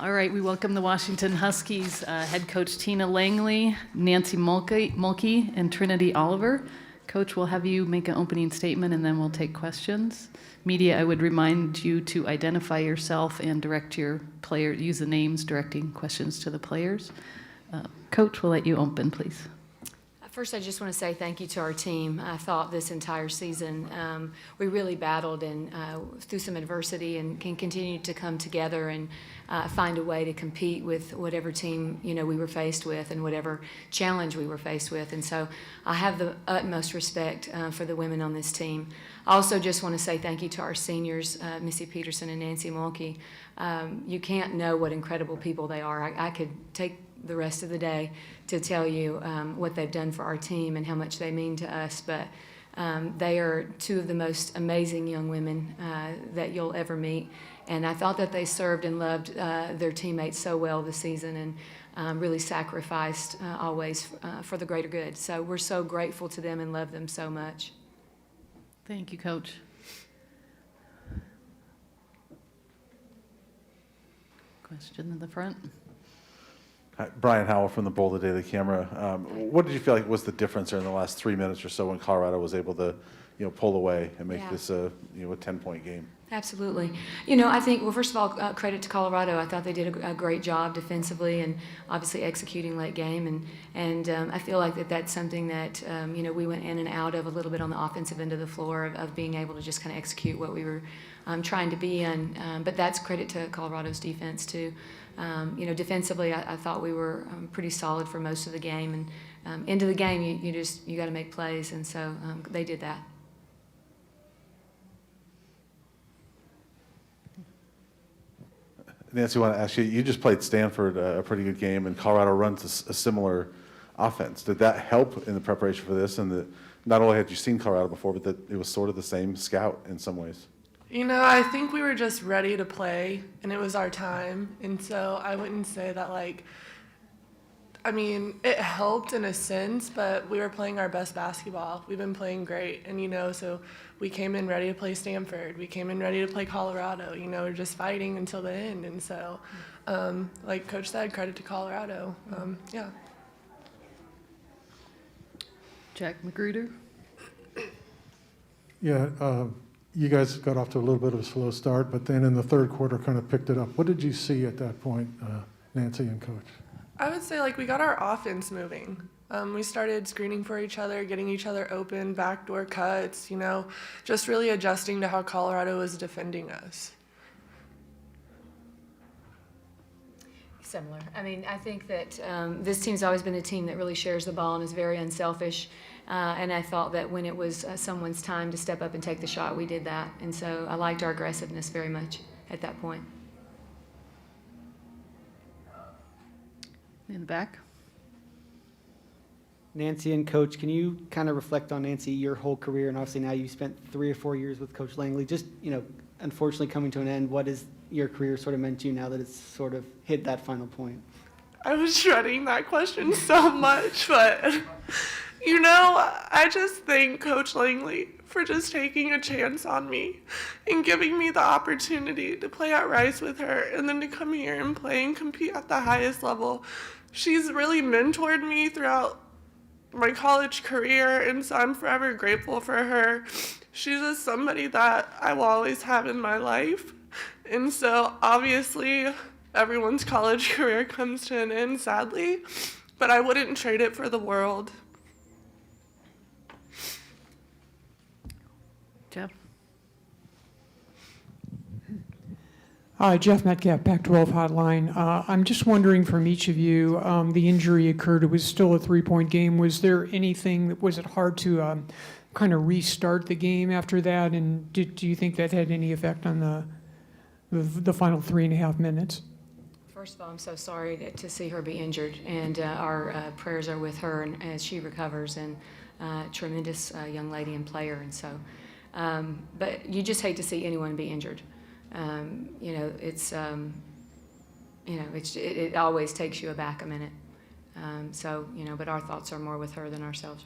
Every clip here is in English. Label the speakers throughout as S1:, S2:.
S1: All right, we welcome the Washington Huskies head coach Tina Langley, Nancy Mulkey, and Trinity Oliver. Coach, we'll have you make an opening statement and then we'll take questions. Media, I would remind you to identify yourself and direct your player, use the names directing questions to the players. Coach, we'll let you open, please.
S2: First, I just want to say thank you to our team. I thought this entire season we really battled and through some adversity and can continue to come together and find a way to compete with whatever team we were faced with and whatever challenge we were faced with. And so I have the utmost respect for the women on this team. I also just want to say thank you to our seniors, Missy Peterson and Nancy Mulkey. You can't know what incredible people they are. I could take the rest of the day to tell you what they've done for our team and how much they mean to us, but they are two of the most amazing young women that you'll ever meet, and I thought that they served and loved their teammates so well this season and really sacrificed always for the greater good. So we're so grateful to them and love them so much.
S1: Thank you, Coach. Question in the front.
S3: Brian Howell from the Boulder Daily Camera. What did you feel like was the difference in the last 3 minutes or so when Colorado was able to, pull away and make this a 10-point game?
S2: Absolutely. I think, well, first of all, credit to Colorado. I thought they did a great job defensively and obviously executing late game. And I feel like that's something that, we went in and out of a little bit on the offensive end of the floor of being able to just kind of execute what we were trying to be in. But that's credit to Colorado's defense, too. Defensively, I thought we were pretty solid for most of the game. And into the game, you got to make plays. And so they did that.
S3: Nancy, I want to ask you, you just played Stanford a pretty good game, and Colorado runs a similar offense. Did that help in the preparation for this? And that not only had you seen Colorado before, but that it was sort of the same scout in some ways?
S4: I think we were just ready to play, and it was our time. And so I wouldn't say that, it helped in a sense, but we were playing our best basketball. We've been playing great. And, so we came in ready to play Stanford. We came in ready to play Colorado. We're just fighting until the end. And so, like Coach said, credit to Colorado. Yeah.
S1: Jack Magruder.
S5: Yeah, you guys got off to a little bit of a slow start, but then in the third quarter kind of picked it up. What did you see at that point, Nancy and Coach?
S4: I would say we got our offense moving. We started screening for each other, getting each other open, backdoor cuts, just really adjusting to how Colorado was defending us.
S2: Similar. I think that this team's always been a team that really shares the ball and is very unselfish. And I thought that when it was someone's time to step up and take the shot, we did that. And so I liked our aggressiveness very much at that point.
S1: In the back.
S6: Nancy and Coach, can you kind of reflect on, Nancy, your whole career, and obviously now you've spent 3 or 4 years with Coach Langley, just, unfortunately coming to an end, what has your career sort of meant to you now that it's sort of hit that final point?
S4: I was dreading that question so much, but, I just thank Coach Langley for just taking a chance on me and giving me the opportunity to play at Rice with her and then to come here and play and compete at the highest level. She's really mentored me throughout my college career, and so I'm forever grateful for her. She's just somebody that I will always have in my life. And so obviously everyone's college career comes to an end, sadly, but I wouldn't trade it for the world.
S1: Jeff.
S7: Hi, Jeff Metcalf, Pac-12 Hotline. I'm just wondering from each of you, the injury occurred, it was still a 3-point game. Was there anything, was it hard to kind of restart the game after that? And do you think that had any effect on the final 3.5 minutes?
S2: First of all, I'm so sorry to see her be injured, and our prayers are with her and as she recovers, and tremendous young lady and player. And so, but you just hate to see anyone be injured. It always takes you aback a minute. But our thoughts are more with her than ourselves.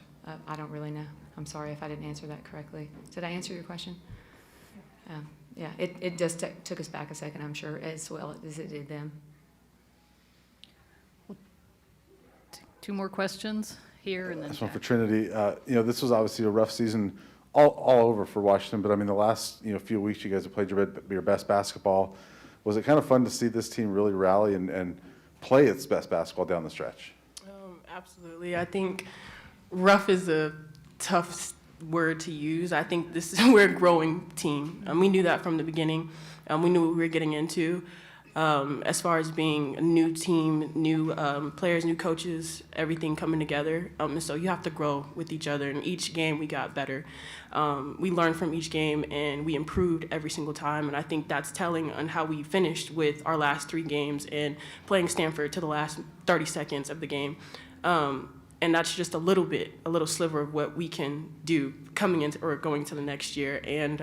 S2: I don't really know. I'm sorry if I didn't answer that correctly. Did I answer your question? Yeah, it just took us back a second, I'm sure, as well as it did them.
S1: 2 more questions here and then
S3: This one for
S1: Jack.
S3: Trinity. This was obviously a rough season all over for Washington, but I mean, the last, few weeks you guys have played your best basketball. Was it kind of fun to see this team really rally and play its best basketball down the stretch?
S8: Absolutely. I think rough is a tough word to use. I think we're a growing team. We knew that from the beginning. We knew what we were getting into. As far as being a new team, new players, new coaches, everything coming together. And so you have to grow with each other. And each game we got better. We learned from each game and we improved every single time. And I think that's telling on how we finished with our last 3 games and playing Stanford to the last 30 seconds of the game. And that's just a little sliver of what we can do coming into or going to the next year. And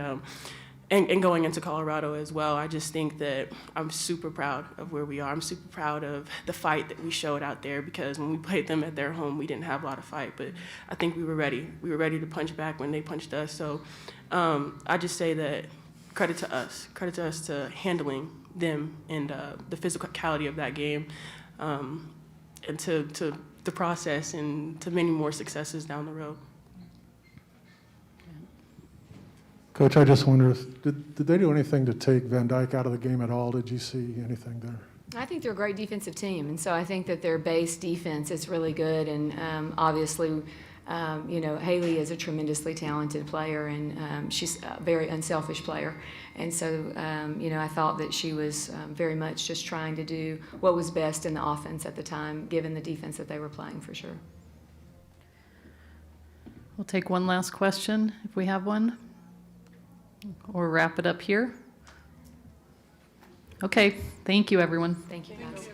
S8: going into Colorado as well. I just think that I'm super proud of where we are. I'm super proud of the fight that we showed out there, because when we played them at their home, we didn't have a lot of fight, but I think we were ready. We were ready to punch back when they punched us. So I just say that credit to us to handling them and the physicality of that game, and to the process and to many more successes down the road.
S5: Coach, I just wonder, did they do anything to take Van Dyke out of the game at all? Did you see anything there?
S2: I think they're a great defensive team, and so I think that their base defense is really good. And obviously, Haley is a tremendously talented player, and she's a very unselfish player. And so, I thought that she was very much just trying to do what was best in the offense at the time, given the defense that they were playing, for sure.
S1: We'll take one last question if we have one, or wrap it up here. Okay, thank you, everyone.
S2: Thank you, guys.